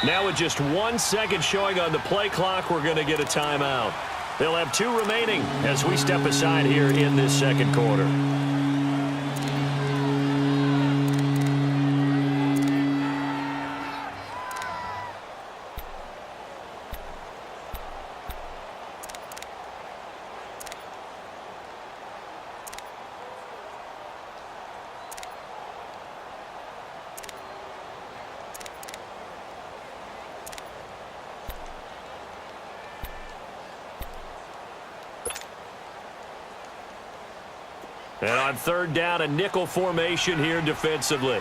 Now with just 1 second showing on the play clock, we're going to get a timeout. They'll have 2 remaining as we step aside here in this second quarter. And on third down, a nickel formation here defensively.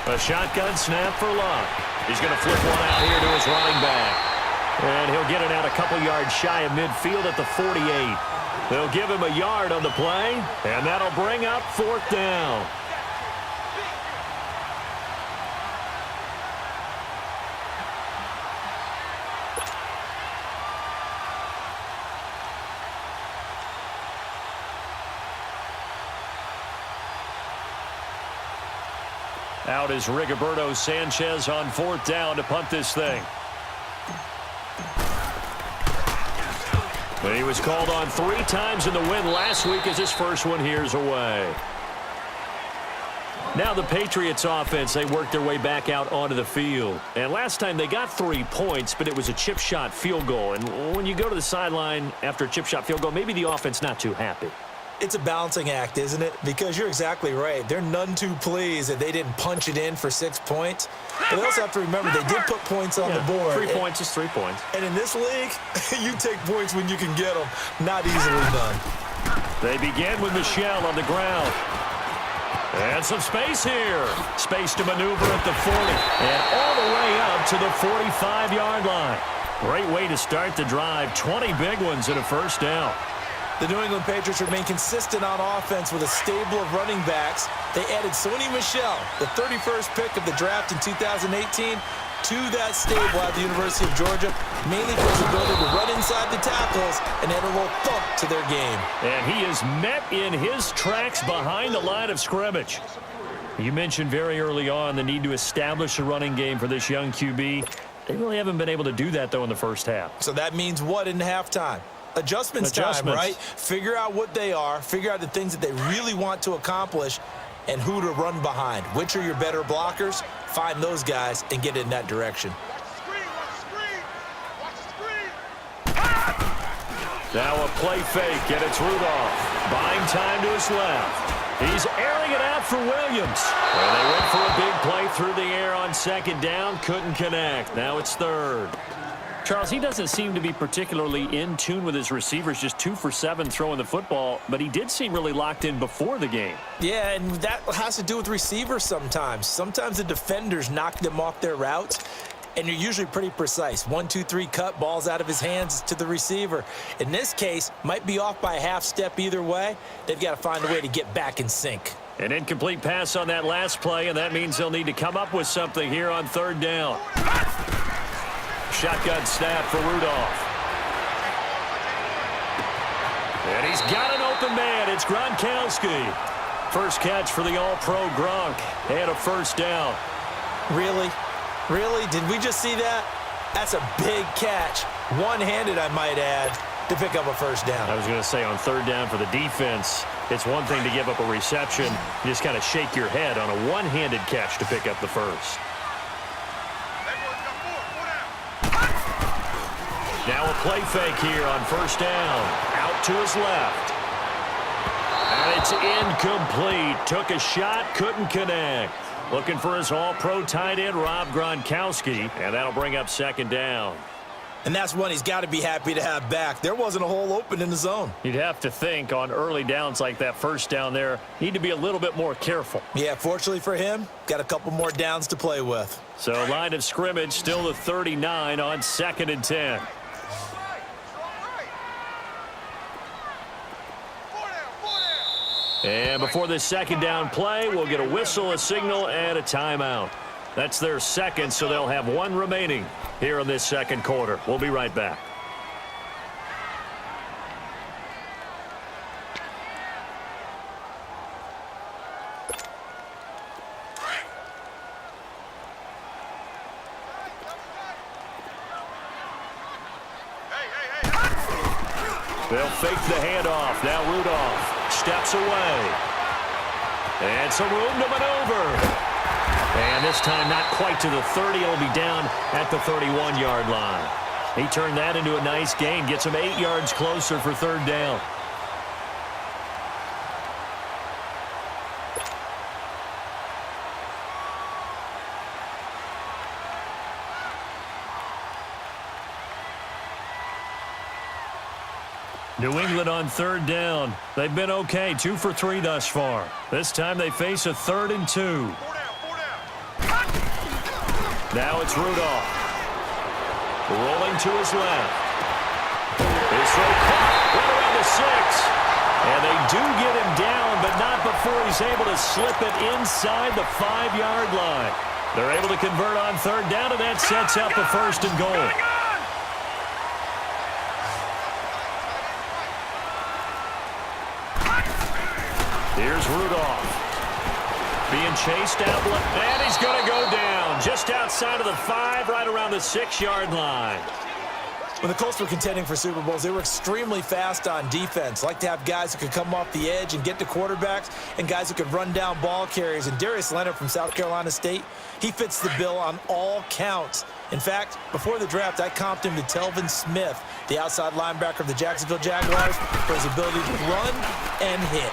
A shotgun snap for Luck. He's going to flip one out here to his running back. And he'll get it out a couple yards shy of midfield at the 48. They'll give him a yard on the play, and that'll bring up 4th down. Out is Rigoberto Sanchez on 4th down to punt this thing. And he was called on 3 times in the win last week as his first one here's away. Now the Patriots offense, they worked their way back out onto the field. And last time they got 3 points, but it was a chip shot field goal. And when you go to the sideline after a chip shot field goal, maybe the offense not too happy. It's a balancing act, isn't it? Because you're exactly right. They're none too pleased that they didn't punch it in for 6 points. But they also have to remember they did put points on the board. 3 points is 3 points. And in this league, you take points when you can get them. Not easily done. They begin with Michel on the ground. And some space here. Space to maneuver at the 40. And all the way up to the 45-yard line. Great way to start the drive. 20 big ones and a first down. The New England Patriots remain consistent on offense with a stable of running backs. They added Sony Michel, the 31st pick of the draft in 2018, to that stable at the University of Georgia, mainly for his ability to run inside the tackles and add a little thump to their game. And he is met in his tracks behind the line of scrimmage. You mentioned very early on the need to establish a running game for this young QB. They really haven't been able to do that, though, in the first half. So that means what in halftime? Adjustments time, right? Figure out what they are, figure out the things that they really want to accomplish, and who to run behind. Which are your better blockers? Find those guys and get in that direction. Now a play fake, and it's Rudolph. Buying time to his left. He's airing it out for Williams. And they went for a big play through the air on 2nd down. Couldn't connect. Now it's 3rd. Charles, he doesn't seem to be particularly in tune with his receivers, just 2 for 7 throwing the football, but he did seem really locked in before the game. Yeah, and that has to do with receivers sometimes. Sometimes the defenders knock them off their routes, and you're usually pretty precise. 1, 2, 3 cut, balls out of his hands to the receiver. In this case, might be off by a half step either way. They've got to find a way to get back in sync. An incomplete pass on that last play, and that means they'll need to come up with something here on 3rd down. Shotgun snap for Rudolph. And he's got an open man. It's Gronkowski. First catch for the All-Pro Gronk. And a first down. Really? Really? Did we just see that? That's a big catch. One-handed, I might add, to pick up a first down. I was going to say on 3rd down for the defense, it's one thing to give up a reception. You just kind of shake your head on a one-handed catch to pick up the first. Now a play fake here on 1st down. Out to his left. And it's incomplete. Took a shot, couldn't connect. Looking for his all-pro tight end, Rob Gronkowski. And that'll bring up 2nd down. And that's one he's got to be happy to have back. There wasn't a hole open in the zone. You'd have to think on early downs like that first down there, need to be a little bit more careful. Yeah, fortunately for him, got a couple more downs to play with. So line of scrimmage still the 39 on 2nd and 10. And before this 2nd down play, we'll get a whistle, a signal, and a timeout. That's their 2nd, so they'll have 1 remaining here in this 2nd quarter. We'll be right back. They'll fake the handoff. Now Rudolph steps away. And some room to maneuver. And this time not quite to the 30. It'll be down at the 31-yard line. He turned that into a nice gain. Gets him 8 yards closer for third down. New England on third down. They've been okay, 2 for 3 thus far. This time they face a 3rd and 2. Now it's Rudolph. Rolling to his left. His throw caught right around the 6. And they do get him down, but not before he's able to slip it inside the 5-yard line. They're able to convert on third down, and that sets up a 1st and goal. Here's Rudolph. Being chased out, and he's going to go down just outside of the 5, right around the 6-yard line. When the Colts were contending for Super Bowls, they were extremely fast on defense. Like to have guys who could come off the edge and get to quarterbacks, and guys who could run down ball carriers. And Darius Leonard from South Carolina State, he fits the bill on all counts. In fact, before the draft, I comped him to Telvin Smith, the outside linebacker of the Jacksonville Jaguars, for his ability to run and hit.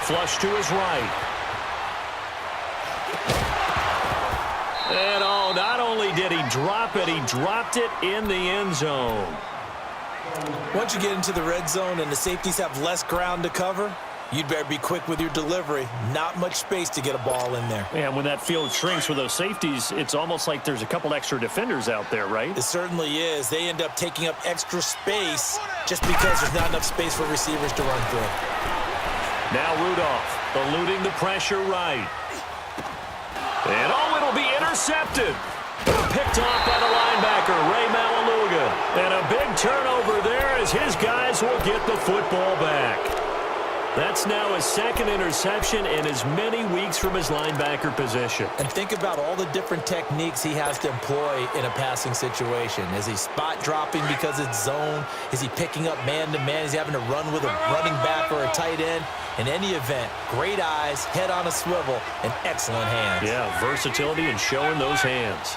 Flush to his right. And not only did he drop it, he dropped it in the end zone. Once you get into the red zone and the safeties have less ground to cover, you'd better be quick with your delivery. Not much space to get a ball in there. And when that field shrinks with those safeties, it's almost like there's a couple extra defenders out there, right? It certainly is. They end up taking up extra space just because there's not enough space for receivers to run through. Now Rudolph eluding the pressure right. And it'll be intercepted. Picked off by the linebacker, Ray Malaluga. And a big turnover there as his guys will get the football back. That's now his 2nd interception in as many weeks from his linebacker position. And think about all the different techniques he has to employ in a passing situation. Is he spot dropping because it's zone? Is he picking up man-to-man? Is he having to run with a running back or a tight end? In any event, great eyes, head on a swivel, and excellent hands. Yeah, versatility and showing those hands.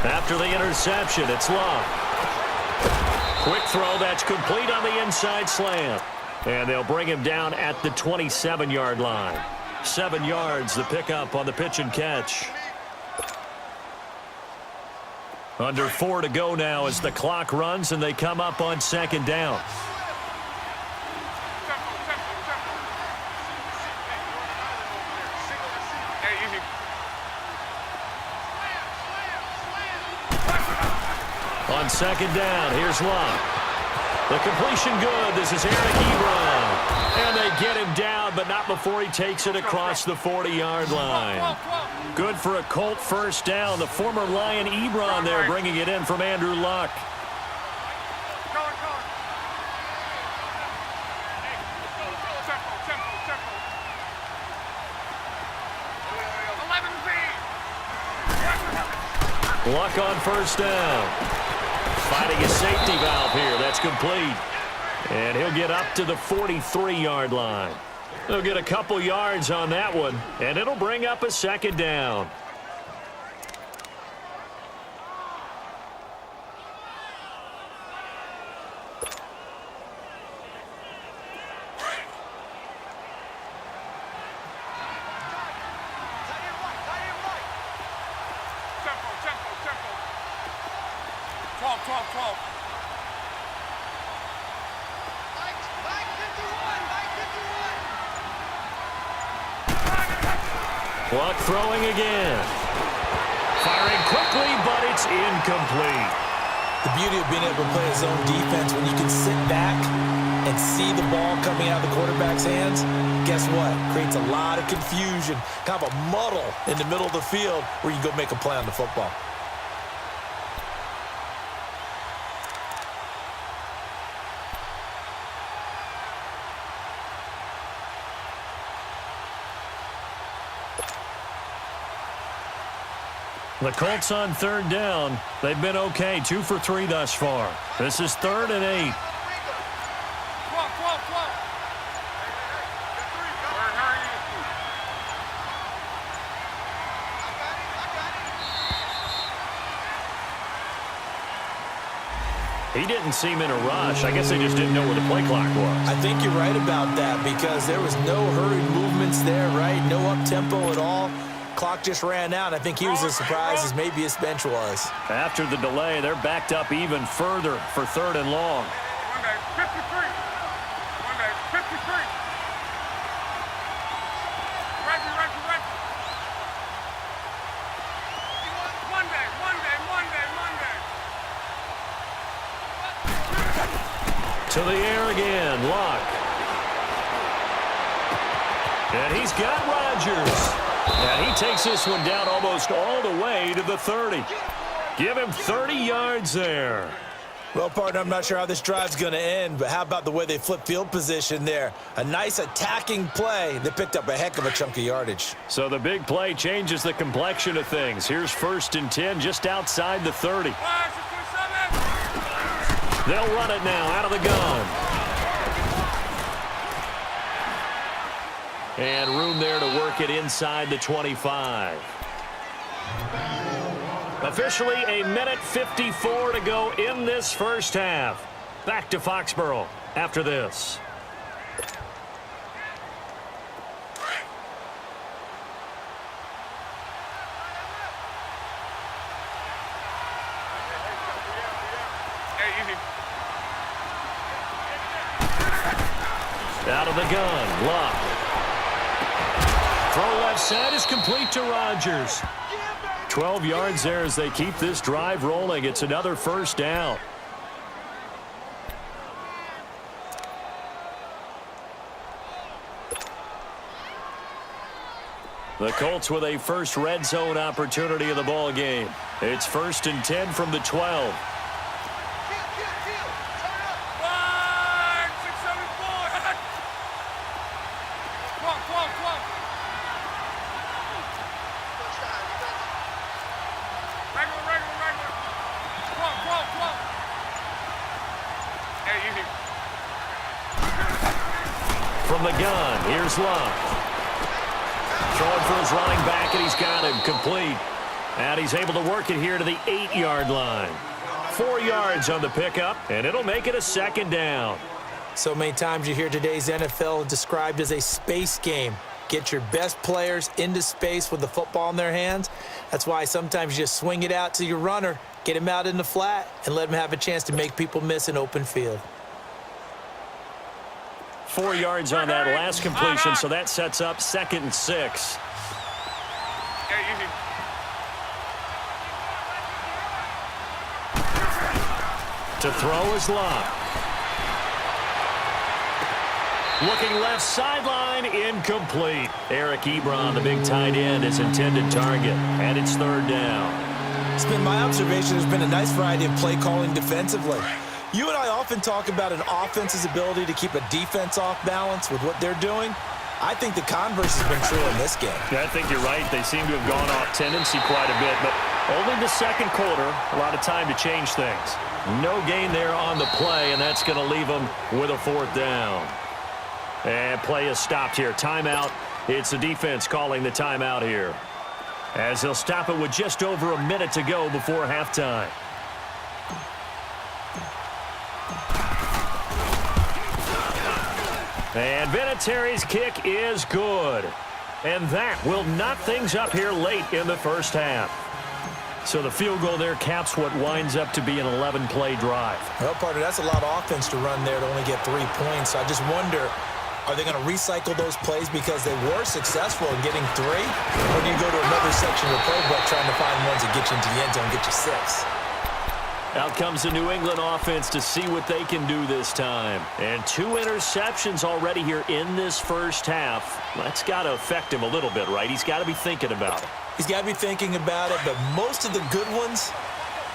After the interception, it's Love. Quick throw, that's complete on the inside slant. And they'll bring him down at the 27-yard line. 7 yards, the pickup on the pitch and catch. Under 4 to go now as the clock runs and they come up on 2nd down. On 2nd down, here's Love. The completion good. This is Eric Ebron. And they get him down, but not before he takes it across the 40-yard line. Good for a Colt 1st down. The former Lion Ebron there bringing it in from Andrew Luck. Luck on 1st down. Finding a safety valve here. That's complete. And he'll get up to the 43-yard line. They'll get a couple yards on that one, and it'll bring up a 2nd down. Luck throwing again. Firing quickly, but it's incomplete. The beauty of being able to play a zone defense when you can sit back and see the ball coming out of the quarterback's hands, guess what? Creates a lot of confusion, kind of a muddle in the middle of the field where you go make a play on the football. The Colts on third down. They've been okay, 2 for 3 thus far. This is 3rd and 8. He didn't seem in a rush. I guess they just didn't know where the play clock was. I think you're right about that because there was no hurried movements there, right? No up-tempo at all. Clock just ran out. I think he was as surprised as maybe his bench was. After the delay, they're backed up even further for 3rd and long. Monday, 53. Monday, 53. Reggie. Monday. To the air again, Luck. And he's got Rodgers. And he takes this one down almost all the way to the 30. Give him 30 yards there. Well, partner, I'm not sure how this drive's going to end, but how about the way they flip field position there? A nice attacking play. They picked up a heck of a chunk of yardage. So the big play changes the complexion of things. Here's 1st and 10 just outside the 30. They'll run it now out of the gun. And room there to work it inside the 25. Officially a minute 54 to go in this first half. Back to Foxborough after this. Out of the gun, Luck. Throw left side is complete to Rodgers. 12 yards there as they keep this drive rolling. It's another first down. The Colts with a first red zone opportunity of the ball game. It's 1st and 10 from the 12. From the gun, here's Luck. Throwing for his running back, and he's got him complete. And he's able to work it here to the 8-yard line. 4 yards on the pickup, and it'll make it a 2nd down. So many times you hear today's NFL described as a space game. Get your best players into space with the football in their hands. That's why sometimes you just swing it out to your runner, get him out in the flat, and let him have a chance to make people miss an open field. 4 yards on that last completion, so that sets up 2nd and 6. To throw is Luck. Looking left sideline, incomplete. Eric Ebron, the big tight end, is intended target, and it's 3rd down. It's been my observation there's been a nice variety of play calling defensively. You and I often talk about an offense's ability to keep a defense off balance with what they're doing. I think the converse has been true in this game. Yeah, I think you're right. They seem to have gone off tendency quite a bit, but only the 2nd quarter, a lot of time to change things. No gain there on the play, and that's going to leave them with a 4th down. And play is stopped here. Timeout. It's the defense calling the timeout here, as they'll stop it with just over a minute to go before halftime. And Vinatieri's kick is good. And that will knock things up here late in the first half. So the field goal there caps what winds up to be an 11-play drive. Well, partner, that's a lot of offense to run there to only get 3 points. So I just wonder, are they going to recycle those plays because they were successful in getting 3? Or do you go to another section of the playbook trying to find ones that get you into the end zone and get you 6? Out comes the New England offense to see what they can do this time. And 2 interceptions already here in this first half. That's got to affect him a little bit, right? He's got to be thinking about it. He's got to be thinking about it, but most of the good ones,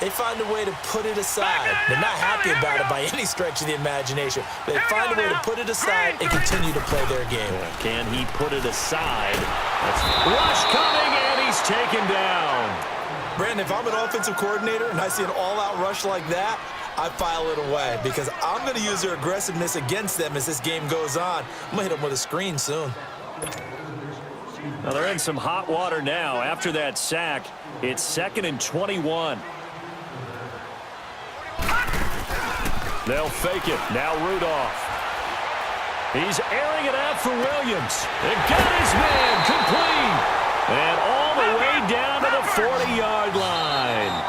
they find a way to put it aside. They're not happy about it by any stretch of the imagination. They find a way to put it aside and continue to play their game. Can he put it aside? Rush coming, and he's taken down. Brandon, if I'm an offensive coordinator and I see an all-out rush like that, I file it away because I'm going to use their aggressiveness against them as this game goes on. I'm going to hit them with a screen soon. Well, they're in some hot water now. After that sack, it's 2nd and 21. They'll fake it. Now Rudolph. He's airing it out for Williams. It got his man complete. And all the way down to the 40-yard line.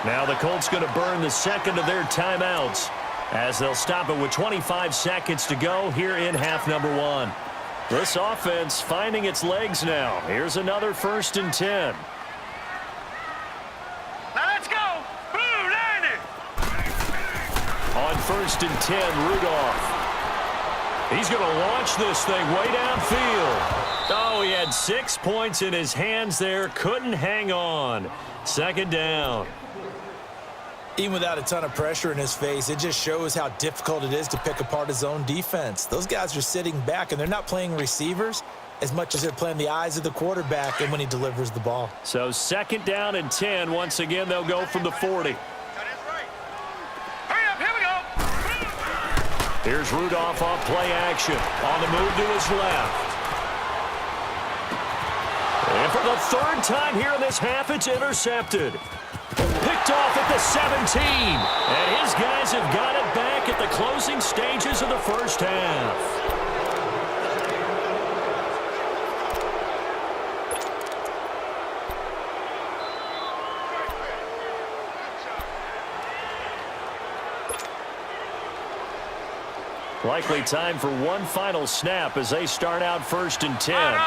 Now the Colts going to burn the second of their timeouts as they'll stop it with 25 seconds to go here in half number 1. This offense finding its legs now. Here's another 1st and 10. Now let's go. Blue, landed. On 1st and 10, Rudolph. He's going to launch this thing way downfield. Oh, he had 6 points in his hands there. Couldn't hang on. 2nd down. Even without a ton of pressure in his face, it just shows how difficult it is to pick apart his own defense. Those guys are sitting back, and they're not playing receivers as much as they're playing the eyes of the quarterback and when he delivers the ball. So 2nd down and 10. Once again, they'll go from the 40. Here's Rudolph off play action. On the move to his left. And for the 3rd time here in this half, it's intercepted. Picked off at the 17. And his guys have got it back at the closing stages of the first half. Likely time for one final snap as they start out 1st and 10.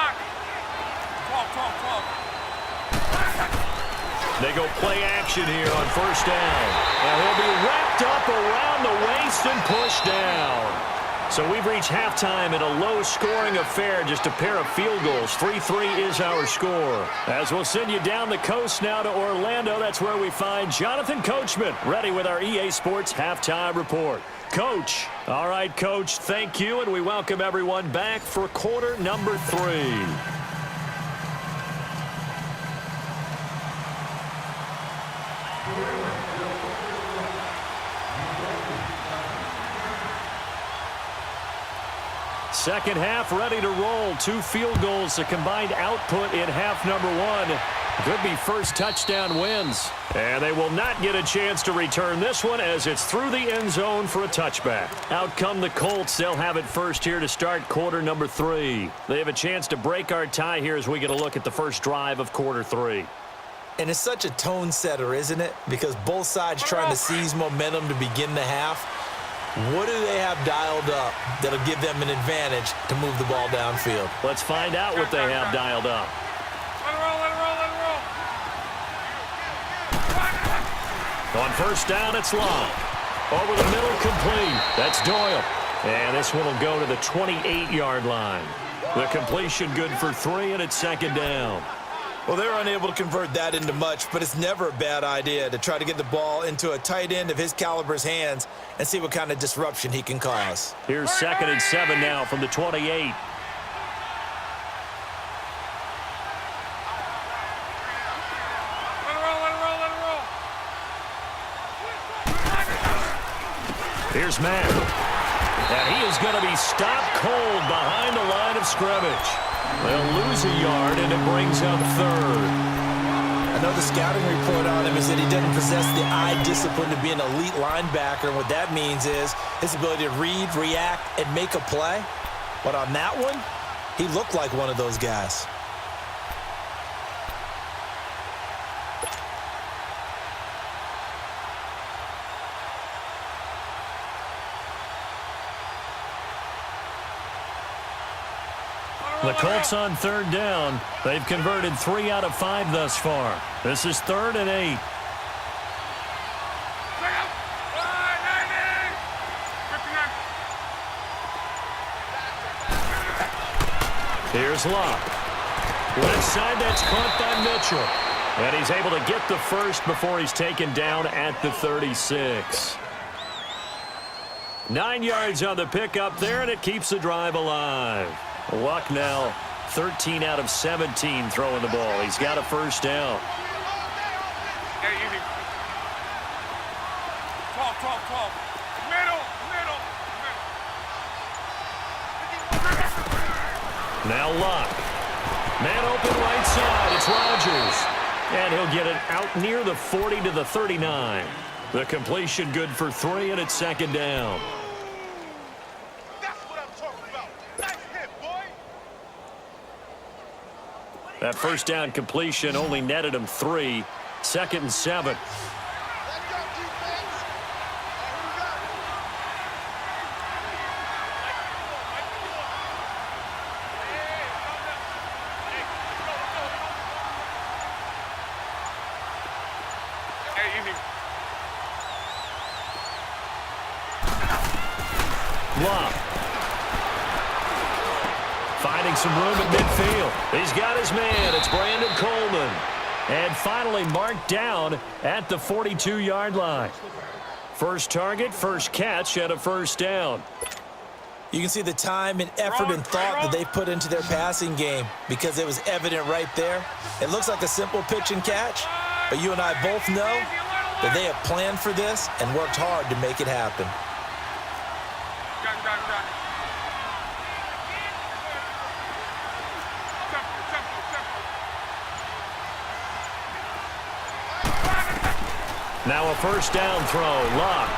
They go play action here on 1st down. And he'll be wrapped up around the waist and pushed down. So we've reached halftime in a low-scoring affair, just a pair of field goals. 3-3 is our score. As we'll send you down the coast now to Orlando, that's where we find Jonathan Coachman, ready with our EA Sports Halftime Report. Coach. All right, Coach, thank you, and we welcome everyone back for quarter number 3. Second half ready to roll. 2 field goals, the combined output in half number 1. Could be first touchdown wins. And they will not get a chance to return this one as it's through the end zone for a touchback. Out come the Colts. They'll have it first here to start quarter number 3. They have a chance to break our tie here as we get a look at the first drive of quarter 3. And it's such a tone setter, isn't it? Because both sides trying to seize momentum to begin the half. What do they have dialed up that'll give them an advantage to move the ball downfield? Let's find out what they have dialed up. Let it roll, let it roll, let it roll. On 1st down, it's Long. Over the middle, complete. That's Doyle. And this one will go to the 28-yard line. The completion good for 3, and it's 2nd down. Well, they're unable to convert that into much, but it's never a bad idea to try to get the ball into a tight end of his caliber's hands and see what kind of disruption he can cause. Here's 2nd and 7 now from the 28. Let it roll, let it roll, let it roll. Here's Matt. And he is going to be stopped cold behind the line of scrimmage. They'll lose a yard, and it brings up 3rd. I know the scouting report on him is that he doesn't possess the eye discipline to be an elite linebacker. And what that means is his ability to read, react, and make a play. But on that one, he looked like one of those guys. The Colts on 3rd down. They've converted 3 out of 5 thus far. This is 3rd and 8. Here's Locke. Left side, that's caught by Mitchell. And he's able to get the first before he's taken down at the 36. 9 yards on the pickup there, and it keeps the drive alive. Luck now 13 out of 17 throwing the ball. He's got a 1st down. 12. Middle. Now Luck. Man open right side. It's Rodgers. And he'll get it out near the 40 to the 39. The completion good for 3, and it's second down. That's what I'm talking about. Nice hit, boy. That first down completion only netted him 3. 2nd and 7. Let's go, defense. Who got it? Hey, easy. Luck. Finding some room at midfield. He's got his man. It's Brandon Coleman. And finally marked down at the 42-yard line. First target, first catch, and a first down. You can see the time and effort and thought that they put into their passing game because it was evident right there. It looks like a simple pitch and catch, but you and I both know that they have planned for this and worked hard to make it happen. Done. Now a first down throw. Luck.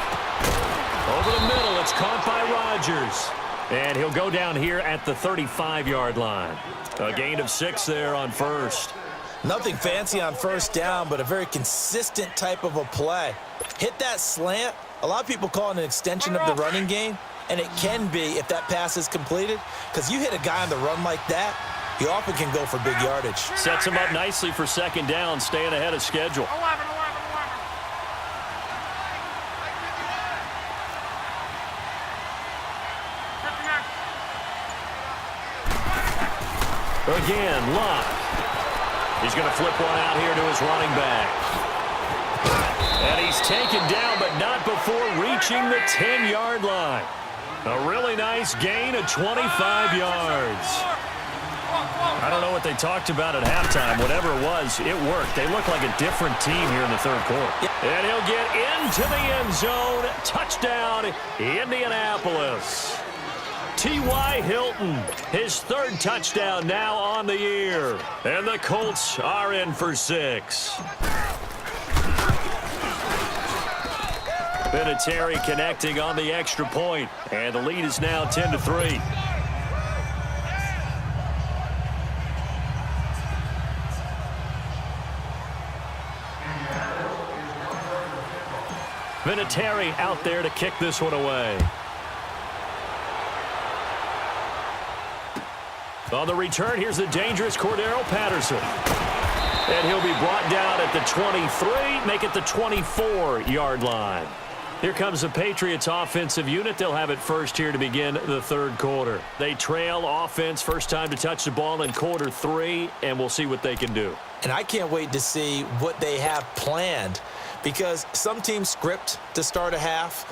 Over the middle. It's caught by Rodgers. And he'll go down here at the 35-yard line. A gain of 6 there on first. Nothing fancy on first down, but a very consistent type of a play. Hit that slant. A lot of people call it an extension of the running game, and it can be if that pass is completed, because you hit a guy on the run like that, he often can go for big yardage. Sets him up nicely for second down, staying ahead of schedule. 11. Again, Luck. He's going to flip one out here to his running back. And he's taken down, but not before reaching the 10-yard line. A really nice gain of 25 yards. I don't know what they talked about at halftime. Whatever it was, it worked. They look like a different team here in the third quarter. And he'll get into the end zone. Touchdown, Indianapolis. T.Y. Hilton, his 3rd touchdown now on the year. And the Colts are in for 6. Vinatieri connecting on the extra point. And the lead is now 10-3. Vinatieri out there to kick this one away. On the return, here's the dangerous Cordero Patterson. And he'll be brought down at the 23, make it the 24-yard line. Here comes the Patriots offensive unit. They'll have it first here to begin the third quarter. They trail offense, first time to touch the ball in quarter 3, and we'll see what they can do. And I can't wait to see what they have planned, because some teams script to start a half.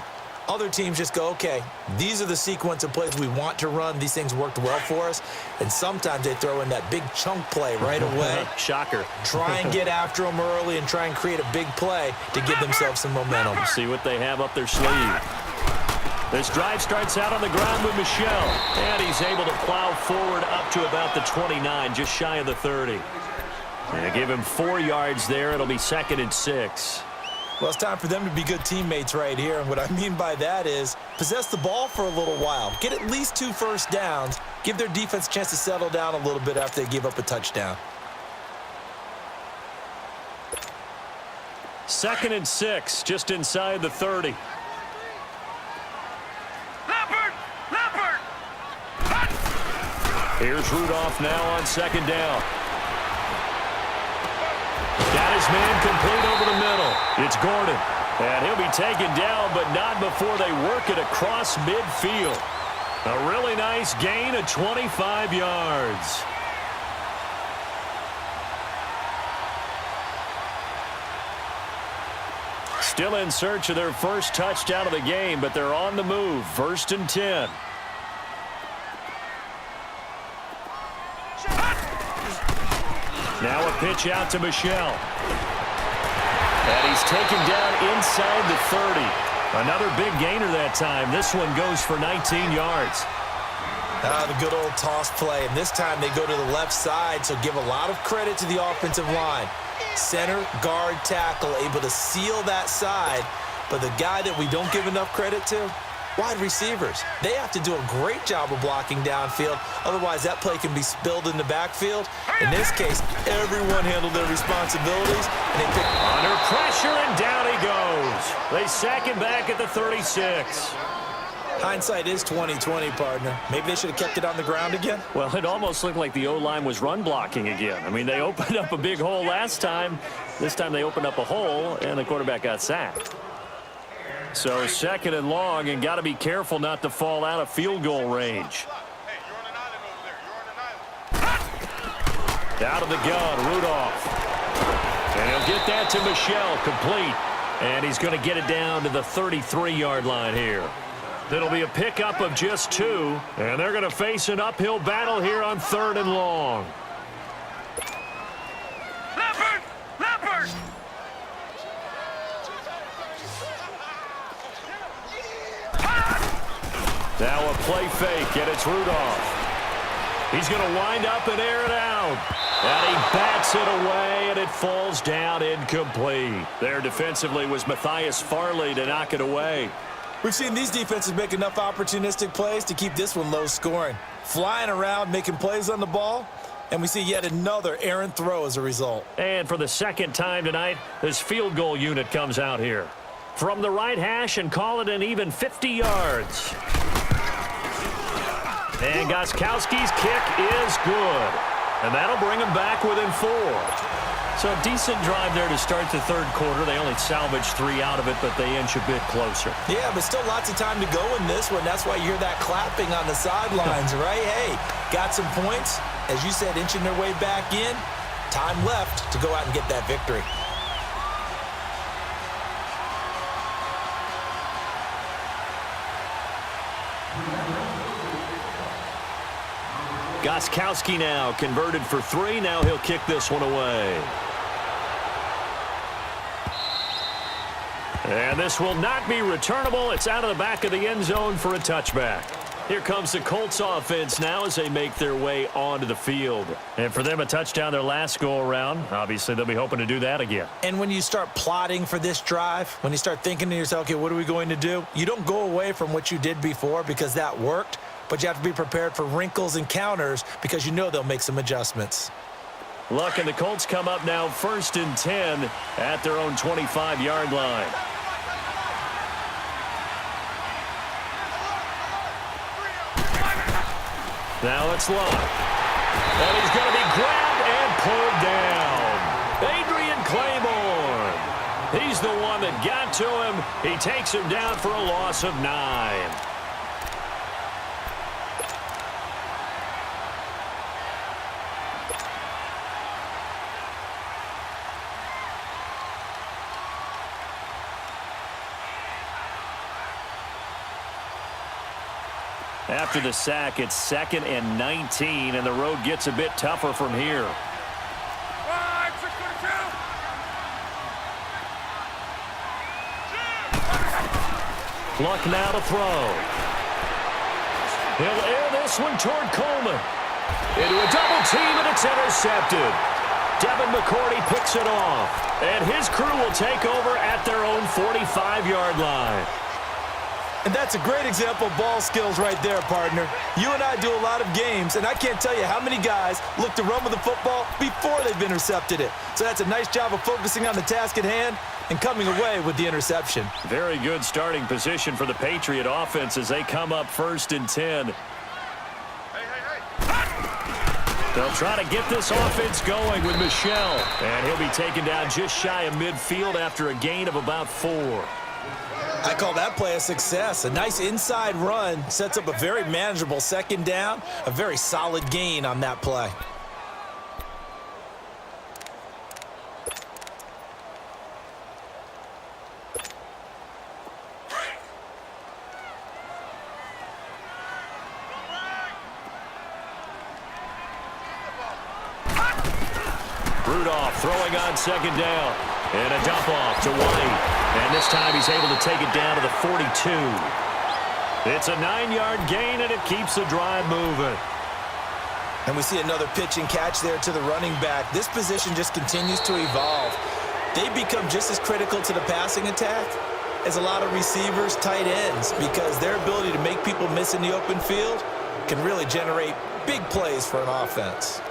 Other teams just go, okay, these are the sequence of plays we want to run. These things worked well for us. And sometimes they throw in that big chunk play right away. Shocker. Try and get after them early and try and create a big play to give themselves some momentum. See what they have up their sleeve. This drive starts out on the ground with Michel. And he's able to plow forward up to about the 29, just shy of the 30. And give him 4 yards there. It'll be 2nd and 6. Well, it's time for them to be good teammates right here. And what I mean by that is possess the ball for a little while. Get at least 2 first downs. Give their defense a chance to settle down a little bit after they give up a touchdown. 2nd and 6, just inside the 30. Leopard! Here's Rudolph now on 2nd down. Got his man complete over the middle. It's Gordon. And he'll be taken down, but not before they work it across midfield. A really nice gain of 25 yards. Still in search of their first touchdown of the game, but they're on the move. 1st and 10. Now a pitch out to Michel. And he's taken down inside the 30. Another big gainer that time. This one goes for 19 yards. The good old toss play, and this time they go to the left side, so give a lot of credit to the offensive line. Center, guard, tackle, able to seal that side, but the guy that we don't give enough credit to, wide receivers. They have to do a great job of blocking downfield, otherwise that play can be spilled in the backfield. In this case, everyone handled their responsibilities, and they picked under pressure, and down he goes. They sack him back at the 36. Hindsight is 20/20, partner. Maybe they should have kept it on the ground again. Well, it almost looked like the O-line was run blocking again. I mean, they opened up a big hole last time. This time they opened up a hole, and the quarterback got sacked. So 2nd and long, and got to be careful not to fall out of field goal range. Hey, you're on an island over there. You're on an island. Out of the gun, Rudolph. And he'll get that to Michel, complete. And he's going to get it down to the 33-yard line here. That'll be a pickup of just 2, and they're going to face an uphill battle here on 3rd and long. Leopard! Now a play fake, and it's Rudolph. He's going to wind up and air it out. And he bats it away, and it falls down incomplete. There defensively was Matthias Farley to knock it away. We've seen these defenses make enough opportunistic plays to keep this one low scoring. Flying around, making plays on the ball, and we see yet another errant throw as a result. And for the 2nd time tonight, this field goal unit comes out here. From the right hash, and call it an even 50 yards. And Gostkowski's kick is good. And that'll bring them back within 4. So decent drive there to start the 3rd quarter. They only salvaged 3 out of it, but they inch a bit closer. Yeah, but still lots of time to go in this one. That's why you hear that clapping on the sidelines, right? Hey, got some points. As you said, inching their way back in. Time left to go out and get that victory. Gostkowski now converted for 3. Now he'll kick this one away. And this will not be returnable. It's out of the back of the end zone for a touchback. Here comes the Colts offense now as they make their way onto the field. And for them, a touchdown their last go-around. Obviously, they'll be hoping to do that again. And when you start plotting for this drive, when you start thinking to yourself, okay, what are we going to do? You don't go away from what you did before because that worked, but you have to be prepared for wrinkles and counters because you know they'll make some adjustments. Luck, and the Colts come up now 1st and 10 at their own 25-yard line. Now it's Luck. And he's going to be grabbed and pulled down. Adrian Claiborne. He's the one that got to him. He takes him down for a loss of 9. After the sack, it's 2nd and 19, and the road gets a bit tougher from here. Luck now to throw. He'll air this one toward Coleman. Into a double team, and it's intercepted. Devin McCourty picks it off, and his crew will take over at their own 45-yard line. And that's a great example of ball skills right there, partner. You and I do a lot of games, and I can't tell you how many guys look to run with the football before they've intercepted it. So that's a nice job of focusing on the task at hand and coming away with the interception. Very good starting position for the Patriot offense as they come up 1st and 10. They'll try to get this offense going with Michel, and he'll be taken down just shy of midfield after a gain of about 4. I call that play a success. A nice inside run sets up a very manageable 2nd down, a very solid gain on that play. Rudolph throwing on 2nd down. And a dump off to White. And this time he's able to take it down to the 42. It's a 9-yard gain, and it keeps the drive moving. And we see another pitch and catch there to the running back. This position just continues to evolve. They become just as critical to the passing attack as a lot of receivers, tight ends, because their ability to make people miss in the open field can really generate big plays for an offense.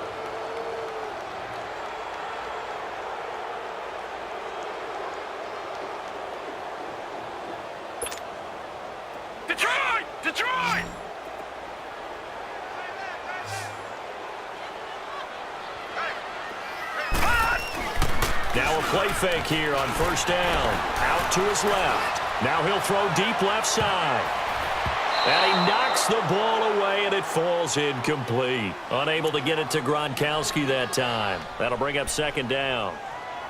Detroit! Detroit! Now a play fake here on first down. Out to his left. Now he'll throw deep left side. And he knocks the ball away, and it falls incomplete. Unable to get it to Gronkowski that time. That'll bring up second down.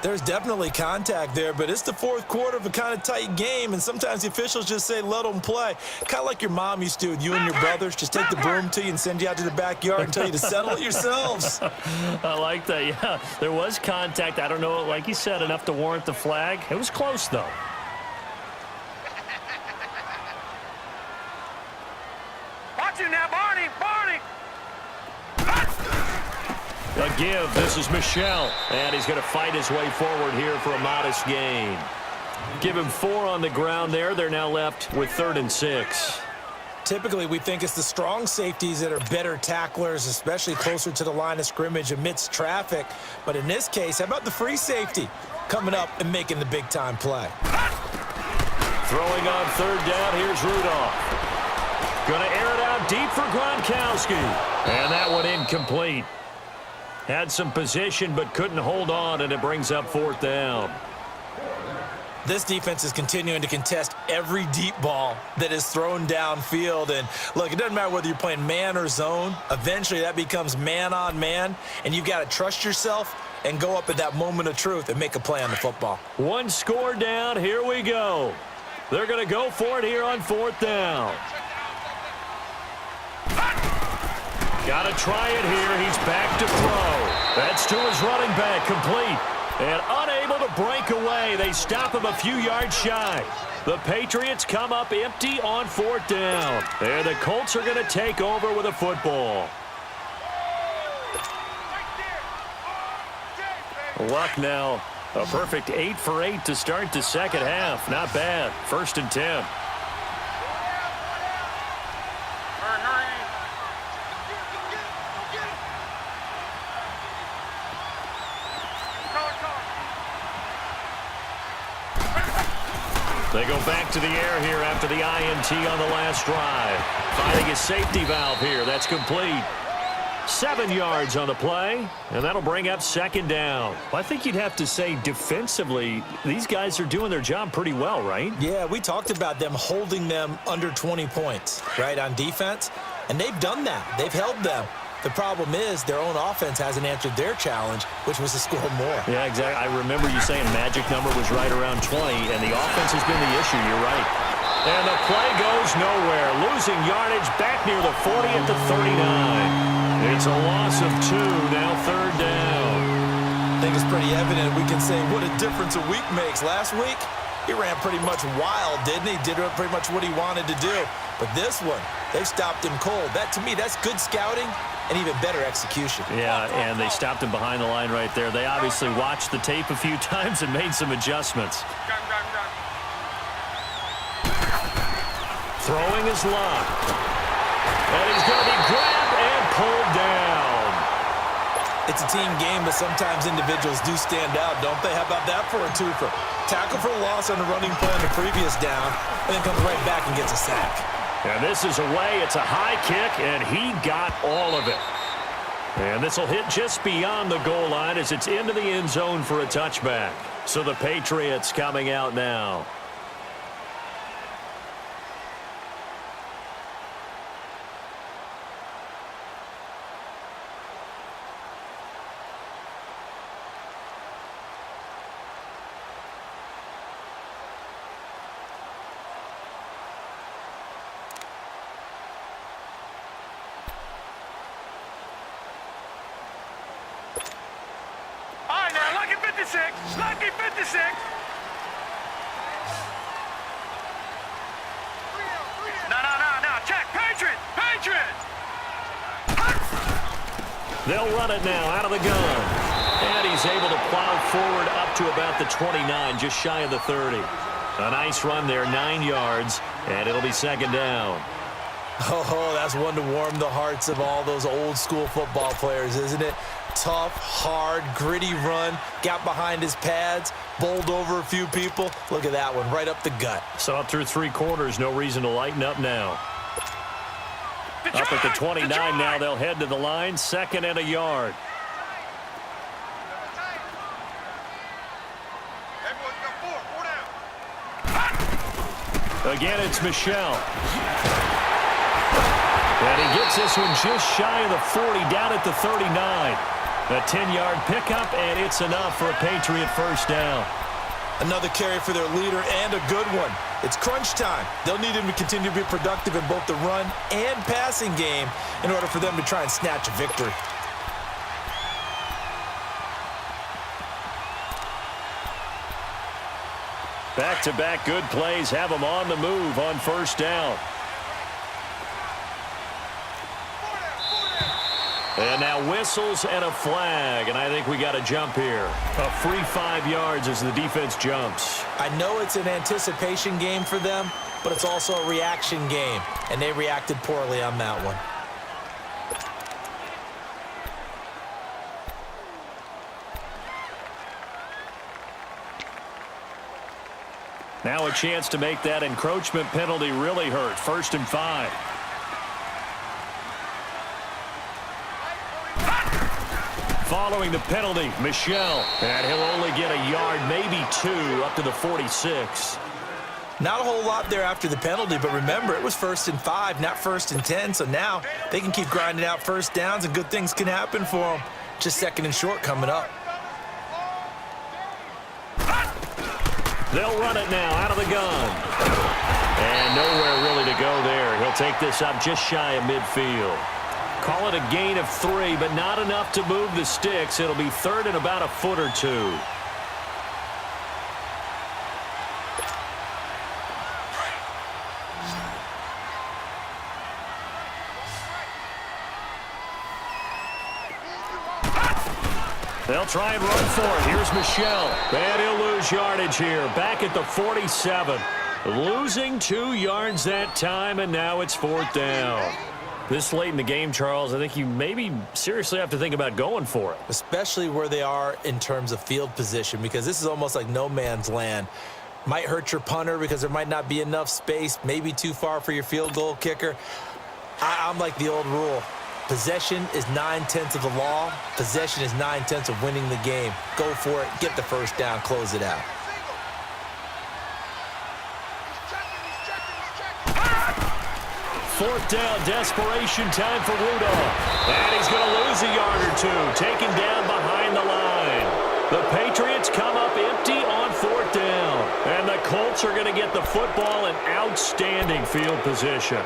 There's definitely contact there, but it's the fourth quarter of a kind of tight game, and sometimes the officials just say, let them play. Kind of like your mom used to with you and your brothers. Just take the broom to you and send you out to the backyard and tell you to settle it yourselves. I like that, yeah. There was contact. I don't know, like you said, enough to warrant the flag. It was close, though. Watch him now, Barney! Barney! A give. This is Michel. And he's going to fight his way forward here for a modest gain. Give him 4 on the ground there. They're now left with 3rd and 6. Typically, we think it's the strong safeties that are better tacklers, especially closer to the line of scrimmage amidst traffic. But in this case, how about the free safety coming up and making the big-time play? Throwing on 3rd down. Here's Rudolph. Going to air it out deep for Gronkowski. And that one incomplete. Had some position but couldn't hold on, and it brings up 4th down. This defense is continuing to contest every deep ball that is thrown downfield. And look, it doesn't matter whether you're playing man or zone. Eventually that becomes man on man, and you've got to trust yourself and go up at that moment of truth and make a play on the football. 1 score down. Here we go. They're going to go for it here on 4th down. Got to try it here. He's back to throw. That's to his running back, complete. And unable to break away. They stop him a few yards shy. The Patriots come up empty on 4th down. And the Colts are going to take over with a football. Luck now. A perfect 8 for 8 to start the second half. Not bad. 1st and 10. They go back to the air here after the INT on the last drive. Finding a safety valve here. That's complete. 7 yards on the play, and that'll bring up 2nd down. Well, I think you'd have to say defensively, these guys are doing their job pretty well, right? Yeah, we talked about them holding them under 20 points, right, on defense. And they've done that. They've held them. The problem is their own offense hasn't answered their challenge, which was to score more. Yeah, exactly. I remember you saying magic number was right around 20, and the offense has been the issue. You're right. And the play goes nowhere. Losing yardage back near the 40 at the 39. It's a loss of 2, now 3rd down. I think it's pretty evident we can say what a difference a week makes. Last week, he ran pretty much wild, didn't he? Did pretty much what he wanted to do. But this one, they stopped him cold. That, to me, that's good scouting and even better execution. Yeah, and they stopped him behind the line right there. They obviously watched the tape a few times and made some adjustments. Throwing his lock. And he's going to be grabbed and pulled down. It's a team game, but sometimes individuals do stand out, don't they? How about that for a twofer? Tackle for a loss on the running play on the previous down, and then comes right back and gets a sack. And this is away. It's a high kick, and he got all of it. And this will hit just beyond the goal line as it's into the end zone for a touchback. So the Patriots coming out now. Lucky 56. No. Check. Patriots. Patriots. They'll run it now out of the gun. And he's able to plow forward up to about the 29, just shy of the 30. A nice run there, 9 yards, and it'll be second down. Oh, that's one to warm the hearts of all those old school football players, isn't it? Tough, hard, gritty run, got behind his pads, bowled over a few people. Look at that one, right up the gut. Saw it through 3 quarters, no reason to lighten up now. Up at the 29 now, they'll head to the line, 2nd and a yard. Again, it's Michelle. And he gets this one just shy of the 40, down at the 39. A 10-yard pickup, and it's enough for a Patriot first down. Another carry for their leader, and a good one. It's crunch time. They'll need him to continue to be productive in both the run and passing game in order for them to try and snatch a victory. Back-to-back good plays have them on the move on first down. And now whistles and a flag, and I think we got a jump here. A free 5 yards as the defense jumps. I know it's an anticipation game for them, but it's also a reaction game, and they reacted poorly on that one. Now a chance to make that encroachment penalty really hurt. 1st and 5. Following the penalty, Michelle. And he'll only get a yard, maybe 2, up to the 46. Not a whole lot there after the penalty, but remember, it was 1st and 5, not 1st and 10. So now they can keep grinding out first downs, and good things can happen for them. Just 2nd and short coming up. They'll run it now out of the gun. And nowhere really to go there. He'll take this up just shy of midfield. Call it a gain of 3, but not enough to move the sticks. It'll be 3rd and about a foot or 2. They'll try and run for it. Here's Michelle. And he'll lose yardage here. Back at the 47. Losing 2 yards that time, and now it's 4th down. This late in the game, Charles, I think you maybe seriously have to think about going for it. Especially where they are in terms of field position, because this is almost like no man's land. Might hurt your punter because there might not be enough space, maybe too far for your field goal kicker. I'm like the old rule. Possession is 9/10 of the law. Possession is 9/10 of winning the game. Go for it. Get the first down. Close it out. Fourth down, desperation time for Rudolph. And he's going to lose a yard or 2, taken down behind the line. The Patriots come up empty on 4th down. And the Colts are going to get the football in outstanding field position.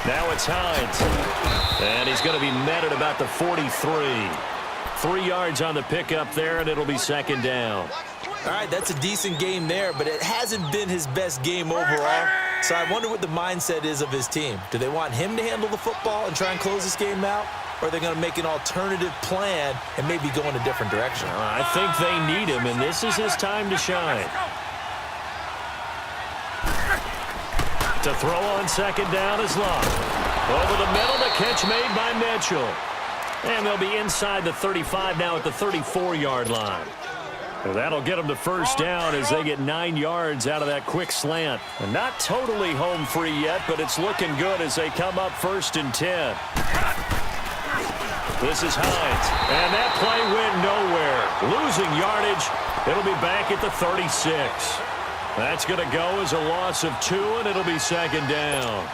Now it's Hines. And he's going to be met at about the 43. 3 yards on the pickup there, and it'll be 2nd down. All right, that's a decent game there, but it hasn't been his best game overall. So I wonder what the mindset is of his team. Do they want him to handle the football and try and close this game out? Or are they going to make an alternative plan and maybe go in a different direction? I think they need him, and this is his time to shine. To throw on 2nd down is Love. Over the middle, the catch made by Mitchell. And they'll be inside the 35 now at the 34-yard line. And that'll get them to first down as they get 9 yards out of that quick slant. And not totally home free yet, but it's looking good as they come up 1st and 10. This is Hines. And that play went nowhere. Losing yardage. It'll be back at the 36. That's going to go as a loss of 2, and it'll be 2nd down.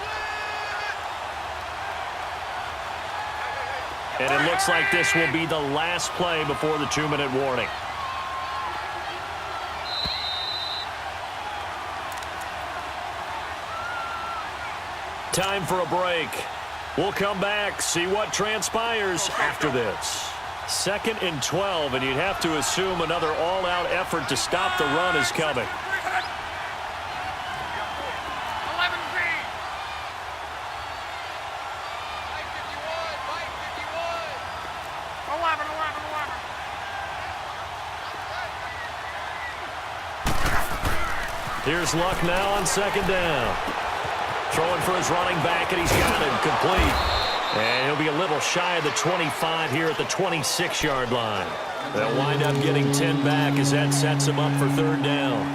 And it looks like this will be the last play before the 2-minute warning. Time for a break. We'll come back, see what transpires after this. 2nd and 12, and you'd have to assume another all-out effort to stop the run is coming. 11B. Mike 51. 11. Here's Luck now on 2nd down. Throwing for his running back, and he's got him complete. And he'll be a little shy of the 25 here at the 26-yard line. They'll wind up getting 10 back as that sets him up for 3rd down.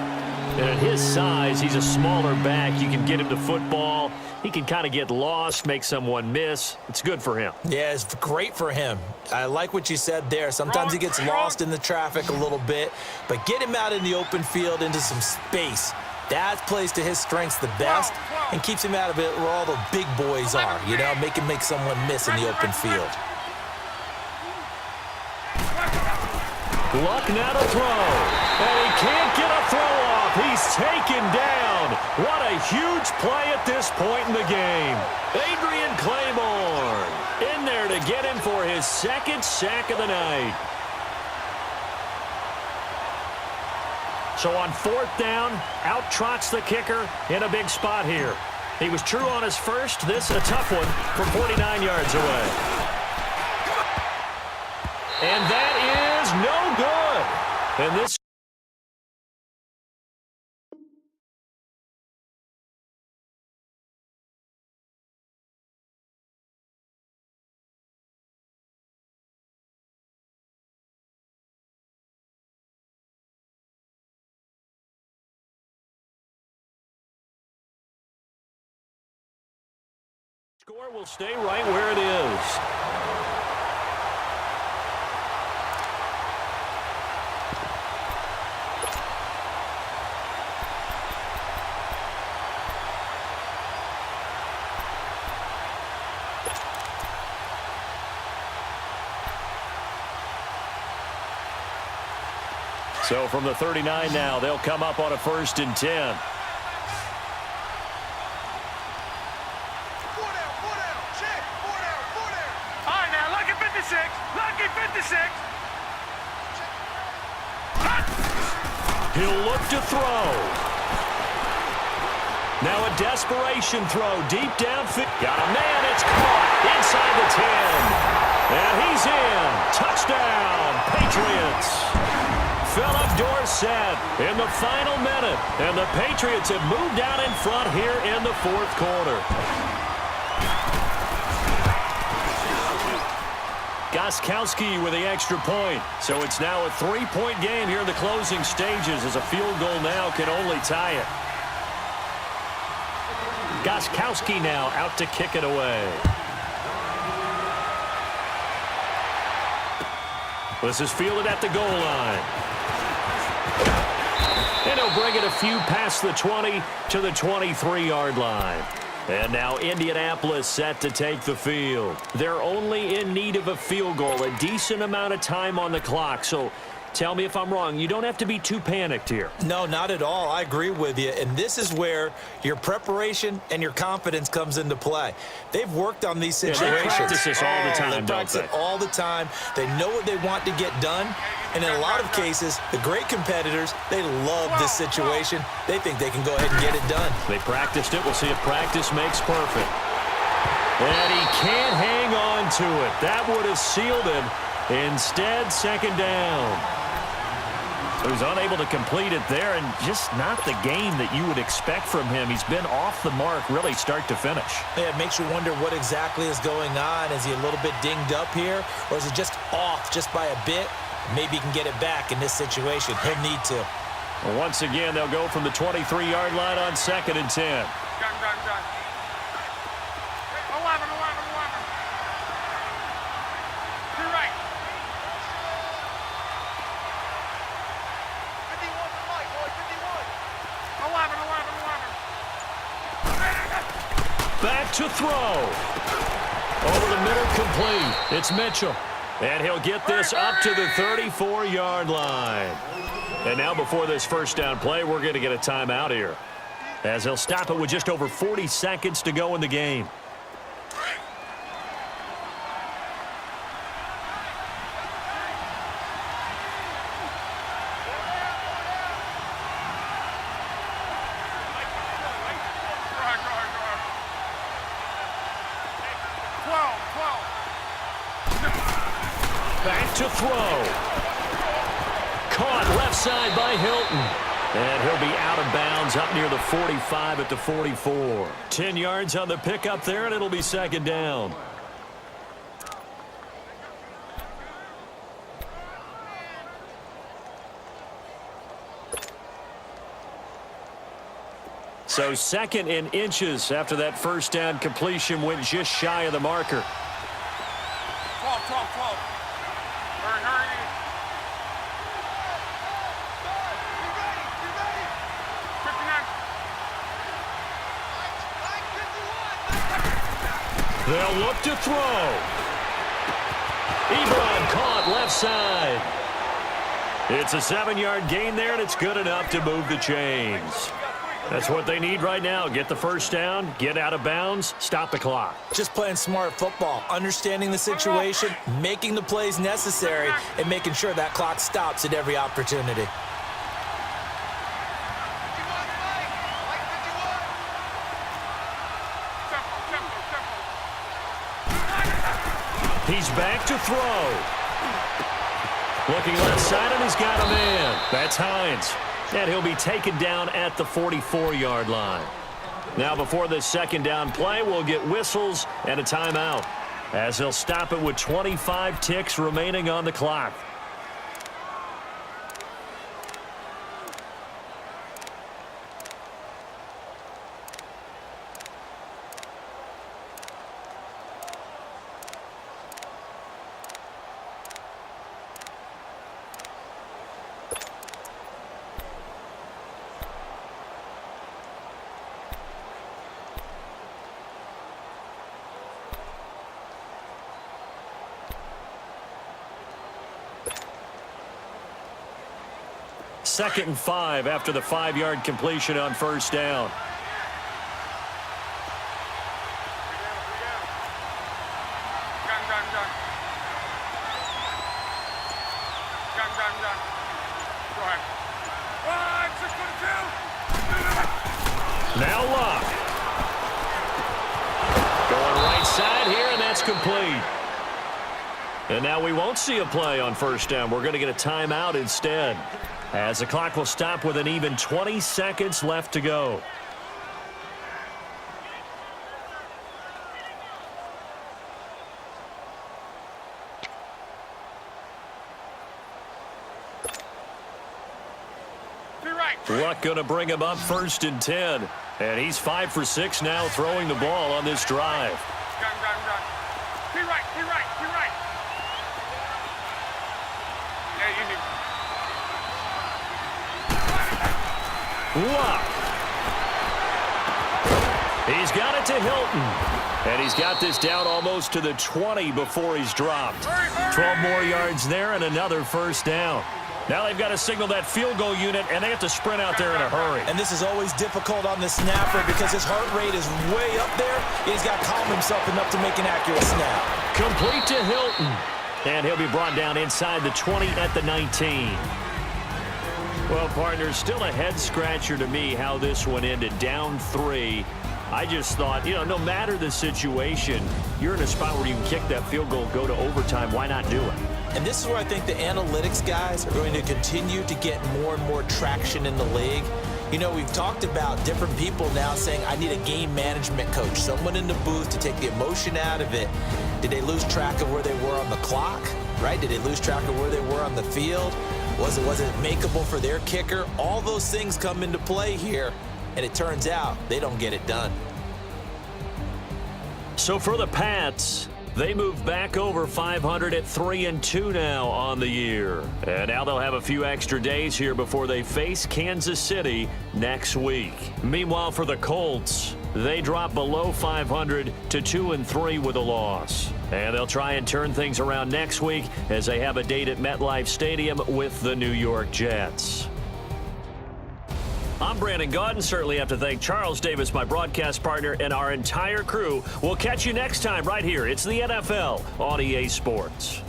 And at his size, he's a smaller back. You can get him to football. He can kind of get lost, make someone miss. It's good for him. Yeah, it's great for him. I like what you said there. Sometimes he gets lost in the traffic a little bit, but get him out in the open field into some space. That plays to his strengths the best and keeps him out of it where all the big boys are, you know, make someone miss in the open field. Luck now to throw, and he can't get a throw off. He's taken down. What a huge play at this point in the game. Adrian Claiborne in there to get him for his 2nd sack of the night. So on 4th down, out trots the kicker in a big spot here. He was true on his first. This a tough one from 49 yards away. And that is no good. And this score will stay right where it is. So from the 39 now, they'll come up on a 1st and 10. He'll look to throw. Now a desperation throw deep downfield. Got a man. It's caught inside the 10. And he's in. Touchdown, Patriots. Philip Dorsett in the final minute. And the Patriots have moved out in front here in the 4th quarter. Gostkowski with the extra point. So it's now a 3-point game here in the closing stages as a field goal now can only tie it. Gostkowski now out to kick it away. This is fielded at the goal line. And he'll bring it a few past the 20 to the 23-yard line. And now Indianapolis set to take the field. They're only in need of a field goal, a decent amount of time on the clock. So tell me if I'm wrong. You don't have to be too panicked here. No, not at all. I agree with you. And this is where your preparation and your confidence comes into play. They've worked on these situations. They practice this all the time, They practice it all the time. They know what they want to get done. And in a lot of cases, the great competitors, they love this situation. They think they can go ahead and get it done. They practiced it. We'll see if practice makes perfect. And he can't hang on to it. That would have sealed him. Instead, 2nd down. So he's unable to complete it there, and just not the game that you would expect from him. He's been off the mark really start to finish. Yeah, it makes you wonder what exactly is going on. Is he a little bit dinged up here, or is he just off just by a bit? Maybe he can get it back in this situation. He'll need to. Well, once again, they'll go from the 23-yard line on 2nd and 10. Gun. 11. To your right. 51 for Mike, boy. 51. 11. Back to throw. Over the middle, complete. It's Mitchell. And he'll get this up to the 34-yard line. And now before this 1st down play, we're going to get a timeout here. as he'll stop it with just over 40 seconds to go in the game. Back to throw. Caught left side by Hilton. And he'll be out of bounds up near the 45 at the 44. 10 yards on the pickup there, and it'll be second down. So second in inches after that first down completion went just shy of the marker. 12. Hurry. Be ready. 59. They'll look to throw. Ebron caught left side. It's a 7-yard gain there, and it's good enough to move the chains. That's what they need right now. Get the first down, get out of bounds, stop the clock. Just playing smart football, understanding the situation, making the plays necessary, and making sure that clock stops at every opportunity. He's back to throw. Looking left side, and he's got a man. That's Hines. And he'll be taken down at the 44-yard line. Now before this second down play, we'll get whistles and a timeout, as he'll stop it with 25 ticks remaining on the clock. Second and 5 after the 5-yard completion on first down. Now Luck. Going right side here, and that's complete. And now we won't see a play on first down. We're going to get a timeout instead, as the clock will stop with an even 20 seconds left to go. Luck going to bring him up first and 10. And he's 5 for 6 now throwing the ball on this drive. Be right. Yeah, Luck. He's got it to Hilton. And he's got this down almost to the 20 before he's dropped. 12 more yards there and another first down. Now they've got to signal that field goal unit, and they have to sprint out there in a hurry. And this is always difficult on the snapper because his heart rate is way up there. He's got to calm himself enough to make an accurate snap. Complete to Hilton. And he'll be brought down inside the 20 at the 19. Well, partner, still a head-scratcher to me how this one ended. Down 3. I just thought, no matter the situation, you're in a spot where you can kick that field goal, go to overtime. Why not do it? And this is where I think the analytics guys are going to continue to get more and more traction in the league. We've talked about different people now saying, I need a game management coach, someone in the booth to take the emotion out of it. Did they lose track of where they were on the clock, right? Did they lose track of where they were on the field? Was it makeable for their kicker? All those things come into play here, and it turns out they don't get it done. So for the Pats, they move back over 500 at 3-2 now on the year. And now they'll have a few extra days here before they face Kansas City next week. Meanwhile, for the Colts, they drop below 500 to 2-3 with a loss. And they'll try and turn things around next week as they have a date at MetLife Stadium with the New York Jets. I'm Brandon Gaudin. Certainly have to thank Charles Davis, my broadcast partner, and our entire crew. We'll catch you next time right here. It's the NFL on EA Sports.